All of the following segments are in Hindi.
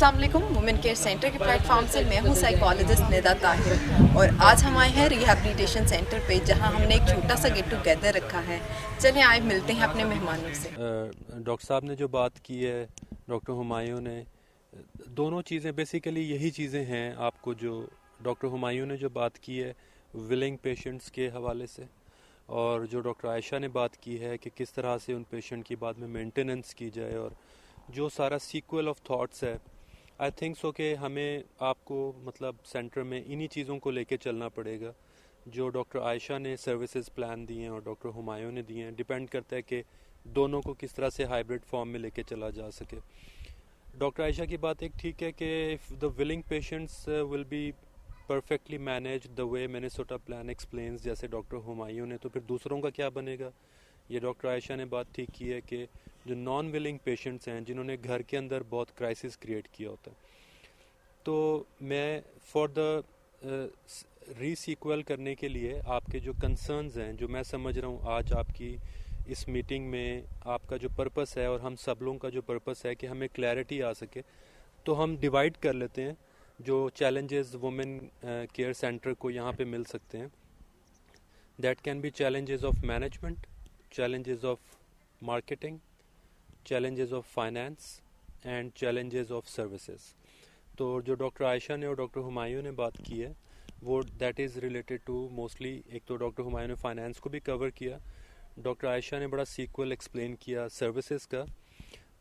अस्सलाम वालेकुम। वुमेन केयर सेंटर के प्लेटफॉर्म से मैं हूं साइकोलॉजिस्ट निदा ताहिर और आज हम आए हैं रिहैबिलिटेशन सेंटर पे, जहां हमने एक छोटा सा गेट टुगेदर रखा है। चलें आए मिलते हैं अपने मेहमानों से। डॉक्टर साहब ने जो बात की है, डॉक्टर हुमायूं ने, दोनों चीज़ें बेसिकली यही चीज़ें हैं। आपको जो डॉक्टर हुमायूं ने जो बात की है विलिंग पेशेंट्स के हवाले से, और जो डॉक्टर आयशा ने बात की है कि किस तरह से उन पेशेंट की बाद में मेंटेनेंस की जाए, और जो सारा सीक्वल ऑफ थॉट्स है, आई थिंक सो कि हमें आपको मतलब सेंटर में इन्हीं चीज़ों को लेके चलना पड़ेगा जो डॉक्टर आयशा ने सर्विसेज प्लान दिए हैं और डॉक्टर हुमायूं ने दिए हैं। डिपेंड करता है कि दोनों को किस तरह से हाइब्रिड फॉर्म में लेके चला जा सके। डॉक्टर आयशा की बात एक ठीक है कि if the willing patients will be perfectly manage the way Minnesota plan explains, जैसे डॉक्टर हुमायूं ने, तो फिर दूसरों का क्या बनेगा। ये डॉक्टर आयशा ने बात ठीक की है कि जो नॉन विलिंग पेशेंट्स हैं, जिन्होंने घर के अंदर बहुत क्राइसिस क्रिएट किया होता है, तो मैं फॉर द रीसीक्वल करने के लिए आपके जो कंसर्न्स हैं, जो मैं समझ रहा हूँ आज आपकी इस मीटिंग में आपका जो पर्पस है और हम सब लोगों का जो पर्पस है कि हमें क्लैरिटी आ सके, तो हम डिवाइड कर लेते हैं जो चैलेंजेस वुमेन केयर सेंटर को यहाँ पे मिल सकते हैं। That can be challenges of management, challenges of marketing, challenges of finance and challenges of services। तो जो डॉक्टर आयशा ने और डॉक्टर हुमायूं ने बात की है वो that is related to mostly, एक तो डॉक्टर हुमायूं ने फाइनेंस को भी कवर किया, डॉक्टर आयशा ने बड़ा सीक्वल एक्सप्लेन किया सर्विसेज का।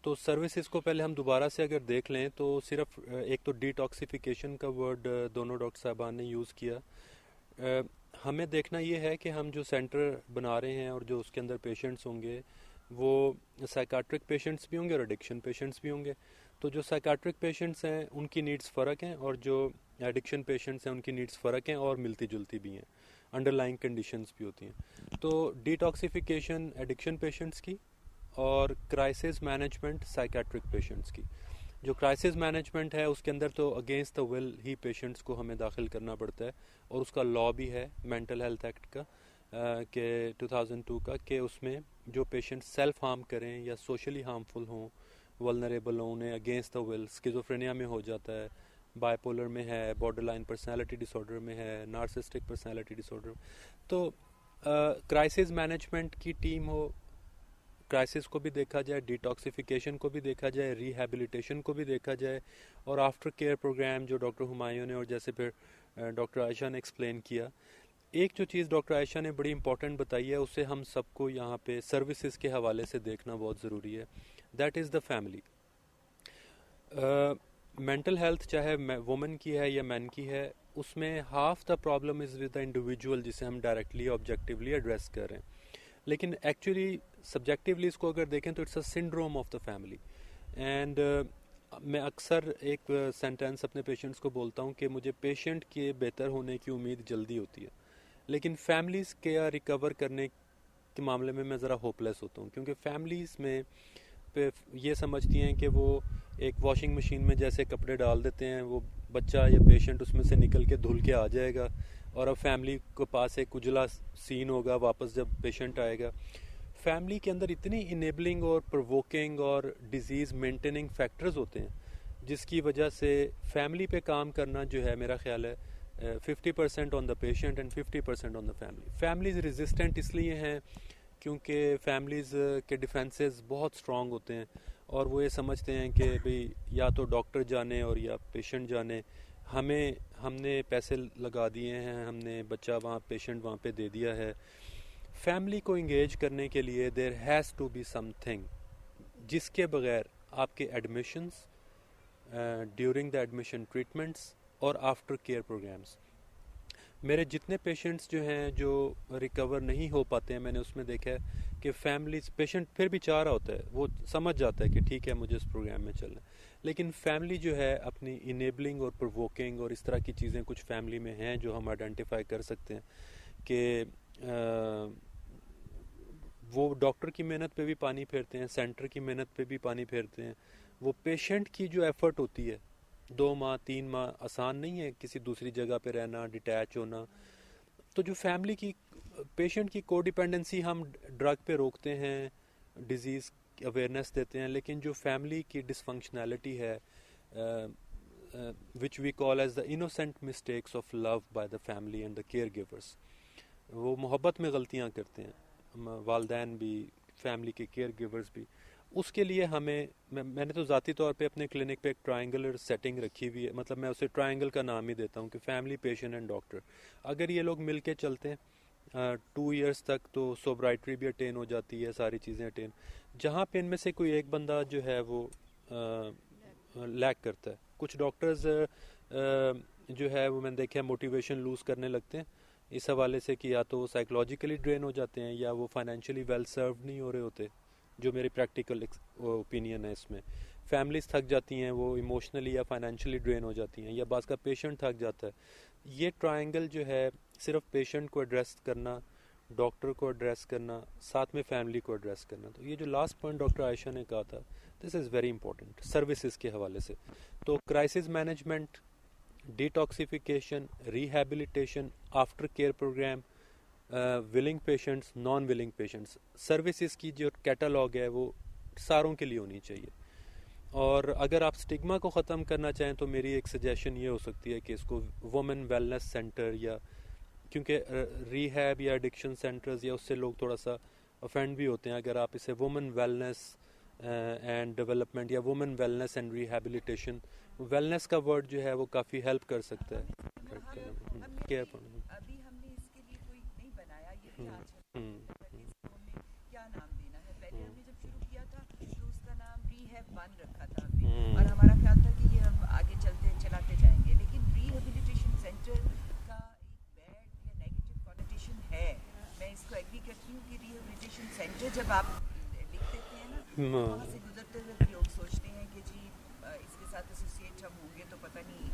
तो सर्विसेज को पहले हम दोबारा से अगर देख लें तो सिर्फ एक तो डिटॉक्सिफिकेशन का वर्ड दोनों डॉक्टर साहबान ने यूज़ किया। हमें देखना ये है कि हम जो सेंटर बना रहे हैं और जो उसके अंदर पेशेंट्स होंगे वो साइकाट्रिक पेशेंट्स भी होंगे और एडिक्शन पेशेंट्स भी होंगे। तो जो साइकाट्रिक पेशेंट्स हैं उनकी नीड्स फ़र्क हैं, और जो एडिक्शन पेशेंट्स हैं उनकी नीड्स फ़र्क हैं और मिलती जुलती भी हैं, अंडरलाइंग कंडीशंस भी होती हैं। तो डिटॉक्सिफिकेशन एडिक्शन पेशेंट्स की और क्राइसिस मैनेजमेंट साइकाट्रिक पेशेंट्स की। जो क्राइसिस मैनेजमेंट है उसके अंदर तो against the will he patients को हमें दाखिल करना पड़ता है, और उसका लॉ भी है मेंटल हेल्थ एक्ट का के 2002 का, कि उसमें जो पेशेंट सेल्फ हार्म करें या सोशली हार्मफुल हों, वल्नरेबल हों, उन्हें अगेंस्ट द विल, स्किज़ोफ्रेनिया में हो जाता है, बाइपोलर में है, बॉर्डरलाइन पर्सनालिटी डिसऑर्डर में है, नार्सिसिस्टिक पर्सनालिटी डिसऑर्डर। तो क्राइसिस मैनेजमेंट की टीम हो, क्राइसिस को भी देखा जाए, डिटॉक्सिफिकेशन को भी देखा जाए, रिहैबिलिटेशन को भी देखा जाए, और आफ्टर केयर प्रोग्राम जो डॉक्टर हुमायूं ने और जैसे फिर डॉक्टर आयशा ने एक्सप्लेन किया। एक जो चीज़ डॉक्टर आयशा ने बड़ी इंपॉर्टेंट बताई है उसे हम सबको यहाँ पे सर्विसेज के हवाले से देखना बहुत ज़रूरी है। That is the family. Mental health चाहे वुमेन की है या मैन की है, उसमें half the problem is with the individual, जिसे हम डायरेक्टली ऑब्जेक्टिवली एड्रेस कर रहे हैं। लेकिन एक्चुअली सब्जेक्टिवली इसको अगर देखें तो it's a syndrome of the family. And मैं अक्सर एक सेंटेंस अपने पेशेंट्स को बोलता हूँ कि मुझे पेशेंट के बेहतर होने की उम्मीद जल्दी होती है, लेकिन फैमिलीज़ के रिकवर करने के मामले में मैं ज़रा होपलेस होता हूँ, क्योंकि फैमिलीज़ में पे ये समझती हैं कि वो एक वॉशिंग मशीन में जैसे कपड़े डाल देते हैं, वो बच्चा या पेशेंट उसमें से निकल के धुल के आ जाएगा, और अब फैमिली के पास एक उजला सीन होगा वापस जब पेशेंट आएगा। फैमिली के अंदर इतनी इनेबलिंग और प्रोवोकिंग और डिजीज़ मेंटेनिंग फैक्टर्स होते हैं, जिसकी वजह से फैमिली पे काम करना जो है, मेरा ख्याल है 50% on the patient and 50% on the family. Families resistant इसलिए हैं क्योंकि फैमिलीज़ के डिफेंसेस बहुत स्ट्रॉन्ग होते हैं, और वो ये समझते हैं कि भाई या तो डॉक्टर जाने और या पेशेंट जाने, हमने पैसे लगा दिए हैं, हमने बच्चा वहाँ पेशेंट वहाँ पे दे दिया है। फैमिली को इंगेज करने के लिए there has to be something जिसके बगैर आपके admissions, during the admission treatments और आफ्टर केयर प्रोग्राम्स, मेरे जितने पेशेंट्स जो हैं जो रिकवर नहीं हो पाते हैं, मैंने उसमें देखा है कि फैमिलीज, पेशेंट फिर भी चाह रहा होता है, वो समझ जाता है कि ठीक है मुझे इस प्रोग्राम में चलना है, लेकिन फैमिली जो है अपनी इनेबलिंग और प्रोवोकिंग और इस तरह की चीज़ें कुछ फैमिली में हैं जो हम आइडेंटिफाई कर सकते हैं कि वो डॉक्टर की मेहनत पे भी पानी फेरते हैं, सेंटर की मेहनत पे भी पानी फेरते हैं। वो पेशेंट की जो एफर्ट होती है, 2 माह 3 माह आसान नहीं है किसी दूसरी जगह पे रहना, डिटैच होना। तो जो फैमिली की, पेशेंट की कोडिपेंडेंसी हम ड्रग पे रोकते हैं, डिजीज़ अवेयरनेस देते हैं, लेकिन जो फैमिली की डिसफंक्शनैलिटी है, which we call as the innocent mistakes of love by the family and the caregivers. वो मोहब्बत में गलतियाँ करते हैं वालदैन भी, फैमिली के केयर गिवर्स भी. उसके लिए मैंने तो ज़ाती तौर पे अपने क्लिनिक पे एक ट्रायंगुलर सेटिंग रखी हुई है. मतलब मैं उसे ट्रायंगल का नाम ही देता हूँ कि फैमिली, पेशेंट एंड डॉक्टर. अगर ये लोग मिल के चलते हैं 2 years तक तो सोब्राइटरी भी अटेन हो जाती है, सारी चीज़ें अटेन. जहाँ पे इनमें से कोई एक बंदा जो है वो लैक करता है, कुछ डॉक्टर्स जो है वो मैंने देखा है मोटिवेशन लूज़ करने लगते हैं इस हवाले से कि या तो वो साइकोलॉजिकली ड्रेन हो जाते हैं या वो फाइनेंशियली वेल सर्व नहीं हो रहे होते, जो मेरी प्रैक्टिकल ओपिनियन है इसमें. फैमिलीज थक जाती हैं, वो इमोशनली या फाइनेंशियली ड्रेन हो जाती हैं, या बाज़ का पेशेंट थक जाता है. ये ट्रायंगल जो है सिर्फ पेशेंट को एड्रेस करना, डॉक्टर को एड्रेस करना, साथ में फैमिली को एड्रेस करना. तो ये जो लास्ट पॉइंट डॉक्टर आयशा ने कहा था, this is very important services के हवाले से. तो crisis management, detoxification, rehabilitation, after care program, willing patients, non willing patients, services की जो कैटलॉग है वो सारों के लिए होनी चाहिए. और अगर आप स्टिग्मा को ख़त्म करना चाहें तो मेरी एक सजेशन ये हो सकती है कि इसको वुमेन वेलनेस सेंटर, या क्योंकि रिहैब या एडिक्शन सेंटर्स या उससे लोग थोड़ा सा ऑफेंड भी होते हैं, अगर आप इसे वुमेन वेलनेस एंड डेवलपमेंट या women wellness and rehabilitation, wellness का वर्ड जो है वो काफ़ी हेल्प कर सकता है. अभी हमने इसके लिए कोई नहीं बनाया, ये भी आज हमने क्या नाम देना है. पहले हमने जब शुरू किया था तो उसका नाम रिहैब 1 रखा था हमने, और हमारा ख्याल था कि ये हम आगे चलाते जाएंगे. लेकिन रिहेबिलिटेशन सेंटर का एक बैड या नेगेटिव कॉनोटेशन है. मैं इसको एग्री करती हूँ कि रिहेबिलिटेशन सेंटर जब आप लिख देते हैं ना, वहाँ से गुजरते हुए लोग सोचते हैं कि जी इसके साथ एसोसिएट हम होंगे तो पता नहीं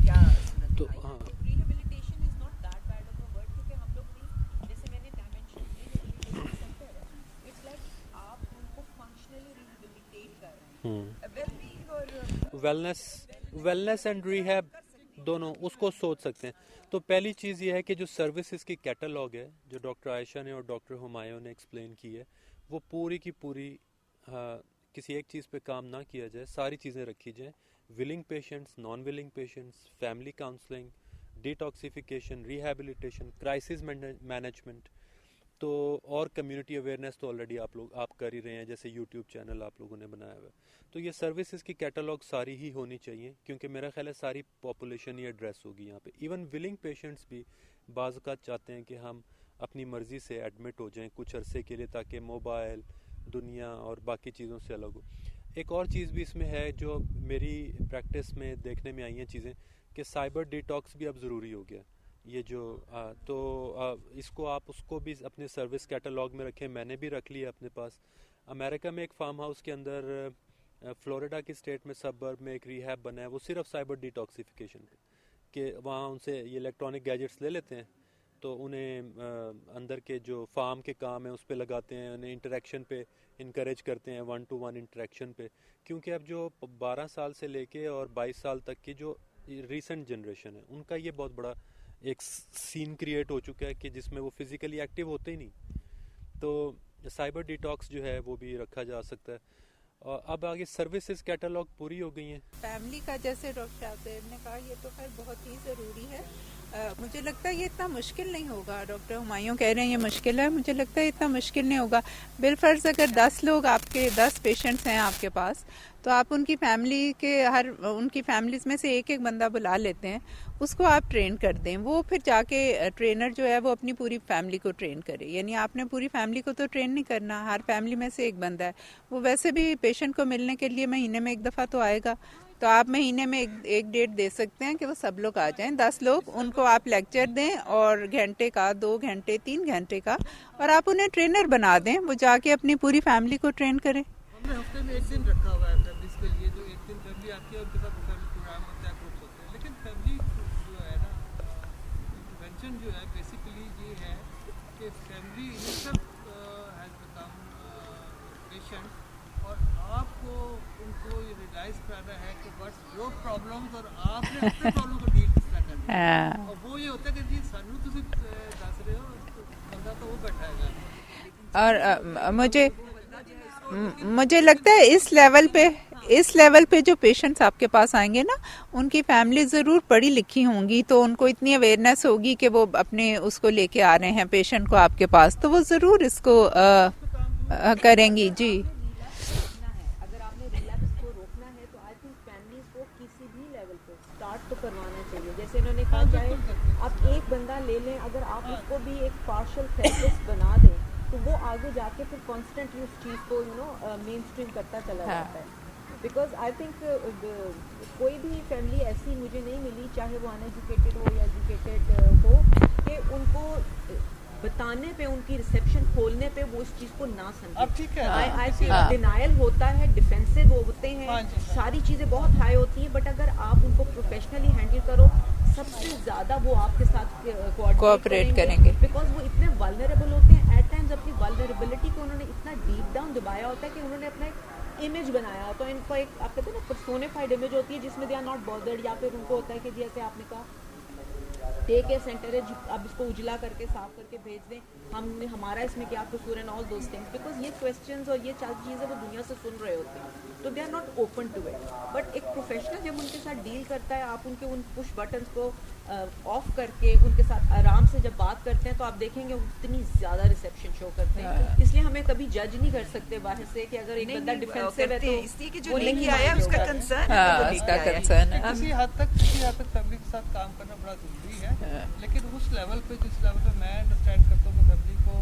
क्या सूरत तो आएगी. Rehabilitation is not that bad of a word, क्योंकि हम लोग भी, जैसे मैंने डायमेंशन रिहेबिलिटेशन सेंटर है, इट्स लाइक आप उनको फंक्शनली रिहेबिलिटेट कर रहे हैं. वेलबीइंग और वेलनेस एंड रिहैब दोनों उसको सोच सकते हैं. तो पहली चीज़ ये है कि जो सर्विसेज की कैटलॉग है जो डॉक्टर आयशा ने और डॉक्टर हुमायूं ने एक्सप्लेन की है, वो पूरी की पूरी किसी एक चीज़ पे काम ना किया जाए, सारी चीज़ें रखी जाएं. Willing patients, non willing patients, family counselling, detoxification, rehabilitation, crisis management, तो और कम्युनिटी अवेयरनेस तो ऑलरेडी आप कर ही रहे हैं, जैसे यूट्यूब चैनल आप लोगों ने बनाया हुआ है. तो ये सर्विसेज की कैटलॉग सारी ही होनी चाहिए, क्योंकि मेरा ख्याल है सारी पॉपुलेशन ही एड्रेस होगी यहाँ पे. इवन विलिंग पेशेंट्स भी बाज़ औक़ात चाहते हैं कि हम अपनी मर्ज़ी से एडमिट हो जाएं कुछ अरसे के लिए, ताकि मोबाइल, दुनिया और बाकी चीज़ों से अलग हो. एक और चीज़ भी इसमें है जो मेरी प्रैक्टिस में देखने में आई हैं चीज़ें, कि साइबर डिटॉक्स भी अब ज़रूरी हो गया. ये जो इसको आप उसको भी अपने सर्विस कैटलॉग में रखें. मैंने भी रख लिया अपने पास. अमेरिका में एक फार्म हाउस के अंदर फ्लोरिडा की स्टेट में सबर्ब में एक रिहैब बना है, वो सिर्फ साइबर डिटॉक्सिफिकेशन पे, कि वहाँ उनसे ये इलेक्ट्रॉनिक गैजेट्स ले लेते हैं, तो उन्हें अंदर के जो फार्म के काम है उस पर लगाते हैं, उन्हें इंटरेक्शन पे इनकरेज करते हैं, 1-to-1 इंटरेक्शन पे. क्योंकि अब जो 12 साल से लेके और 22 साल तक की जो रिसेंट जनरेशन है, उनका ये बहुत बड़ा एक सीन क्रिएट हो चुका है कि जिसमें वो फिजिकली एक्टिव होते ही नहीं. तो साइबर डिटॉक्स जो है वो भी रखा जा सकता है. और अब आगे सर्विसेज कैटलॉग पूरी हो गई हैं. फैमिली का, जैसे डॉक्टर साहब ने कहा, ये तो खैर बहुत ही ज़रूरी है. मुझे लगता है ये इतना मुश्किल नहीं होगा. डॉक्टर हुमायूं कह रहे हैं ये मुश्किल है, मुझे लगता है इतना मुश्किल नहीं होगा. बिलफर्ज अगर 10 लोग आपके 10 पेशेंट्स हैं आपके पास, तो आप उनकी फैमिली के उनकी फैमिलीज में से एक बंदा बुला लेते हैं, उसको आप ट्रेन कर दें. वो फिर जाके ट्रेनर जो है वो अपनी पूरी फैमिली को ट्रेन करे. यानी आपने पूरी फैमिली को तो ट्रेन नहीं करना, हर फैमिली में से एक बंदा है. वो वैसे भी पेशेंट को मिलने के लिए महीने में 1 दफ़ा तो आएगा, तो आप महीने में एक डेट दे सकते हैं कि वो सब लोग आ जाएं. 10 लोग, उनको आप लेक्चर दें, और घंटे का, 2 घंटे, 3 घंटे का, और आप उन्हें ट्रेनर बना दें. वो जाके अपनी पूरी फैमिली को ट्रेन करें. हमने हफ्ते में 1 दिन रखा हुआ है फैमिलीज के लिए, जो 1 दिन फैमिली आती है, उनके साथ फैमिली प्रोग्राम होता है, ग्रुप्स होते हैं. लेकिन फैमिली जो है ना, इंटरवेंशन जो है बेसिकली ये है कि फैमिली हैज़ बिकम पेशेंट, और आपको उनको ये रियलाइज कराना है कि व्हाट्स योर प्रॉब्लम्स, और आपने अपने प्रॉब्लम को डील किस तरह करना है. और वो ये होता है कि जी सानू तुसी दस रहे हो, बंदा तो वो बैठा है. और मुझे लगता है इस लेवल पे इस लेवल पे जो पेशेंट्स आपके पास आएंगे ना, उनकी फैमिली ज़रूर पढ़ी लिखी होंगी, तो उनको इतनी अवेयरनेस होगी कि वो अपने उसको लेके आ रहे हैं पेशेंट को आपके पास, तो वो ज़रूर इसको करेंगी जी। अगर आपने रिलैप्स को रोकना है तो आई थिंक फैमिलीज को किसी भी लेवल पे स्टार्ट तो करवाना चाहिए। जैसे इन्होंने कहा, चाहे आप एक बंदा ले लें, अगर आप उसको भी एक पार्शियल थेरेपिस्ट बना दें तो वो आगे जाके फिर कॉन्स्टेंटली उस चीज़ को मेन स्ट्रीम करता चला जाता है। बिकॉज आई थिंक कोई भी फैमिली ऐसी मुझे नहीं मिली, चाहे वो अनएजुकेटेड हो या एजुकेटेड हो, कि उनको बताने पे, उनकी रिसेप्शन खोलने पे वो इस चीज को ना समझे। अब ठीक है, आई सी डिनायल होता है, डिफेंसिव होते हैं, सारी चीजें बहुत हाई होती हैं, बट अगर आप उनको प्रोफेशनली हैंडल करो, सबसे ज्यादा वो आपके साथ कोऑपरेट करेंगे। बिकॉज वो इतने वल्नरेबल होते हैं, एट टाइम्स अपनी वल्नरेबिलिटी को उन्होंने इतना डीप डाउन दबाया होता है कि उन्होंने अपना एक इमेज बनाया होता है। इनको एक, आप कहते हैं ना, पर्सोनिफाइड इमेज होती है जिसमें दे आर नॉट बॉदर्ड, या फिर उनको होता है कि जैसे आपने कहा डे केयर सेंटर है, अब इसको उजला करके साफ करके भेज दें, हमारा इसमें क्या कसूर है, ऑल दोस थिंग्स। बिकॉज ये क्वेश्चंस और ये चीज़ें वो दुनिया से सुन रहे होते हैं, तो they are not open to it. But एक प्रोफेशनल जब उनके साथ डील करता है, आप उनके उन पुश बटन्स को ऑफ करके उनके साथ आराम से जब बात करते हैं, तो आप देखेंगे उतनी ज़्यादा रिसेप्शन शो करते हैं। इसलिए हमें कभी जज नहीं कर सकते बाहर से कि अगर एक बंदा डिफेंसिव है तो इसलिए कि जो लेके आया उसका कंसर्न है, हाँ, वो लेके उसका आया है। कंसर्न है। किसी हद तक फैमिली के साथ काम करना बड़ा जरूरी है, लेकिन उस लेवल पे, जिस लेवल पे मैं अंडरस्टैंड करता हूँ कि फैमिली को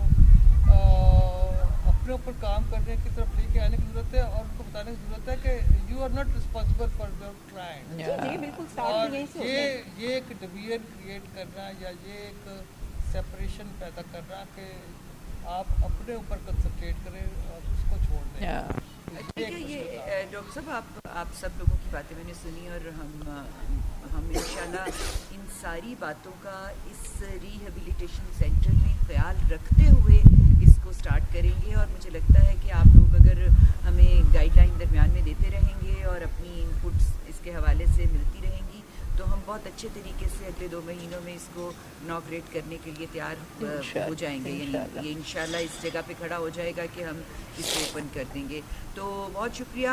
अपने ऊपर काम करने की तरफ लेके आने की जरूरत है, और उनको बताने की जरूरत है कि you are not responsible for your client. ये बिल्कुल स्टार्ट और यहीं से होता है। ये एक डिवीजन क्रिएट करना या ये एक सेपरेशन पैदा करना कि आप अपने ऊपर कंसंट्रेट करें और उसको छोड़ दें। ठीक है, ये डॉक्टर साहब, आप सब लोगों की बातें मैंने सुनी, और हम इंशाल्लाह इन सारी बातों का इस रिहेबिलिटेशन सेंटर में ख्याल रखते हुए इसको स्टार्ट करेंगे। और मुझे लगता है कि आप लोग अगर हमें गाइडलाइन दरमियान में देते रहेंगे और अपनी इनपुट्स इसके हवाले से मिलती रहेंगी, तो हम बहुत अच्छे तरीके से अगले 2 महीनों में इसको इनॉग्रेट करने के लिए तैयार हो जाएंगे। यानी ये इंशाल्लाह इस जगह पे खड़ा हो जाएगा कि हम इसको ओपन कर देंगे। तो बहुत शुक्रिया।